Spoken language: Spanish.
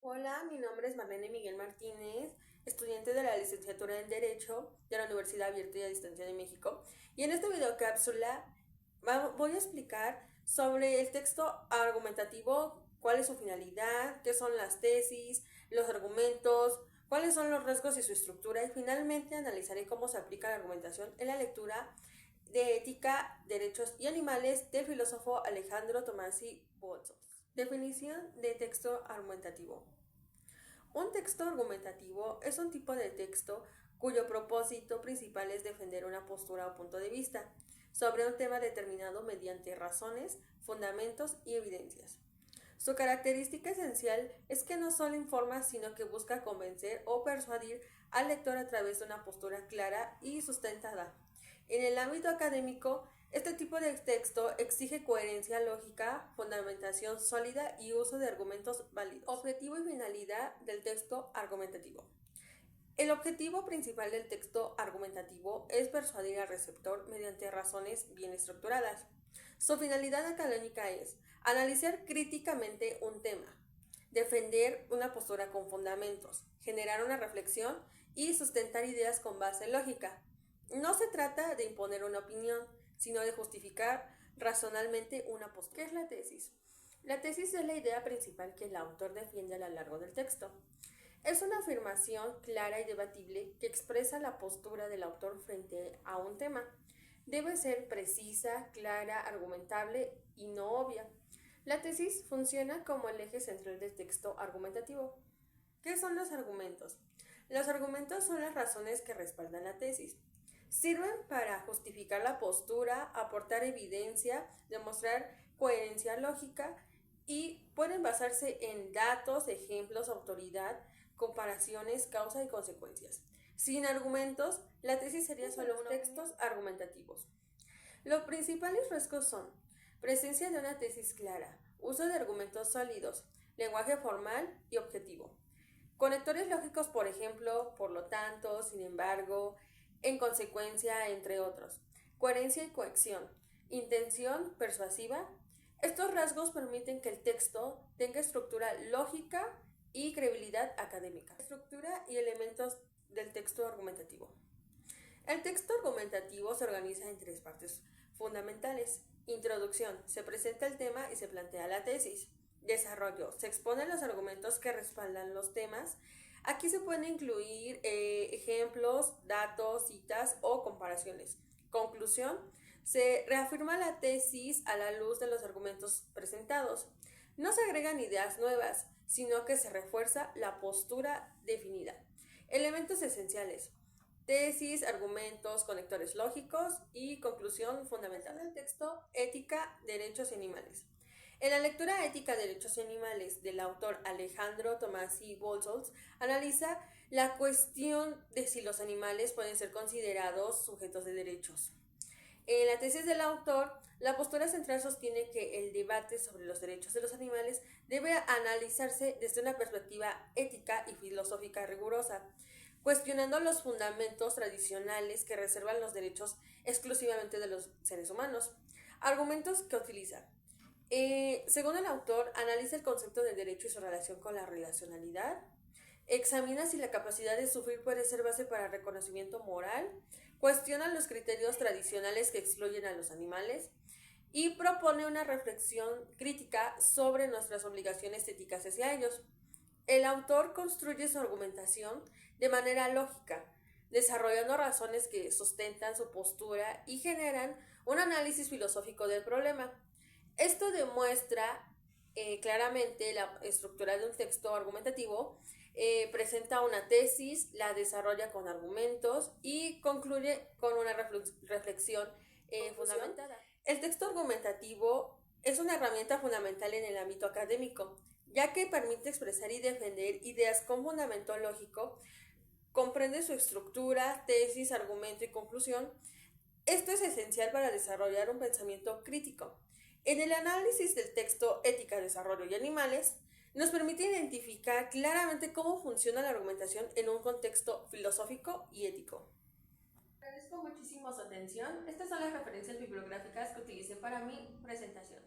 Hola, mi nombre es Marlene Miguel Martínez, estudiante de la licenciatura en Derecho de la Universidad Abierta y a Distancia de México. Y en esta videocápsula voy a explicar sobre el texto argumentativo, cuál es su finalidad, qué son las tesis, los argumentos, cuáles son los rasgos y su estructura, y finalmente analizaré cómo se aplica la argumentación en la lectura de Ética, Derechos y Animales del filósofo Alejandro Tomasi Bolzos. Definición de texto argumentativo. Un texto argumentativo es un tipo de texto cuyo propósito principal es defender una postura o punto de vista sobre un tema determinado mediante razones, fundamentos y evidencias. Su característica esencial es que no solo informa, sino que busca convencer o persuadir al lector a través de una postura clara y sustentada. En el ámbito académico, este tipo de texto exige coherencia lógica, fundamentación sólida y uso de argumentos válidos. Objetivo y finalidad del texto argumentativo. El objetivo principal del texto argumentativo es persuadir al receptor mediante razones bien estructuradas. Su finalidad académica es analizar críticamente un tema, defender una postura con fundamentos, generar una reflexión y sustentar ideas con base lógica. No se trata de imponer una opinión, sino de justificar racionalmente una postura. ¿Qué es la tesis? La tesis es la idea principal que el autor defiende a lo largo del texto. Es una afirmación clara y debatible que expresa la postura del autor frente a un tema. Debe ser precisa, clara, argumentable y no obvia. La tesis funciona como el eje central del texto argumentativo. ¿Qué son los argumentos? Los argumentos son las razones que respaldan la tesis. Sirven para justificar la postura, aportar evidencia, demostrar coherencia lógica y pueden basarse en datos, ejemplos, autoridad, comparaciones, causa y consecuencias. Sin argumentos, la tesis sería solo unos textos argumentativos. Los principales rasgos son presencia de una tesis clara, uso de argumentos sólidos, lenguaje formal y objetivo. Conectores lógicos, por ejemplo, por lo tanto, sin embargo, en consecuencia, entre otros. Coherencia y cohesión. Intención persuasiva. Estos rasgos permiten que el texto tenga estructura lógica y credibilidad académica. Estructura y elementos del texto argumentativo. El texto argumentativo se organiza en tres partes fundamentales. Introducción. Se presenta el tema y se plantea la tesis. Desarrollo. Se exponen los argumentos que respaldan los temas. Aquí se pueden incluir ejemplos, datos, citas o comparaciones. Conclusión. Se reafirma la tesis a la luz de los argumentos presentados. No se agregan ideas nuevas, sino que se refuerza la postura definida. Elementos esenciales. Tesis, argumentos, conectores lógicos y conclusión fundamental del texto, ética, derechos y animales. En la lectura Ética, Derechos y Animales del autor Alejandro Tomasi Bolzos analiza la cuestión de si los animales pueden ser considerados sujetos de derechos. En la tesis del autor, la postura central sostiene que el debate sobre los derechos de los animales debe analizarse desde una perspectiva ética y filosófica rigurosa, cuestionando los fundamentos tradicionales que reservan los derechos exclusivamente de los seres humanos. Argumentos que utiliza. Según el autor, analiza el concepto de derecho y su relación con la relacionalidad, examina si la capacidad de sufrir puede ser base para reconocimiento moral, cuestiona los criterios tradicionales que excluyen a los animales y propone una reflexión crítica sobre nuestras obligaciones éticas hacia ellos. El autor construye su argumentación de manera lógica, desarrollando razones que sustentan su postura y generan un análisis filosófico del problema. Esto demuestra claramente la estructura de un texto argumentativo, presenta una tesis, la desarrolla con argumentos y concluye con una reflexión fundamentada. El texto argumentativo es una herramienta fundamental en el ámbito académico, ya que permite expresar y defender ideas con fundamento lógico, comprende su estructura, tesis, argumento y conclusión. Esto es esencial para desarrollar un pensamiento crítico. En el análisis del texto Ética, Desarrollo y Animales, nos permite identificar claramente cómo funciona la argumentación en un contexto filosófico y ético. Agradezco muchísimo su atención. Estas son las referencias bibliográficas que utilicé para mi presentación.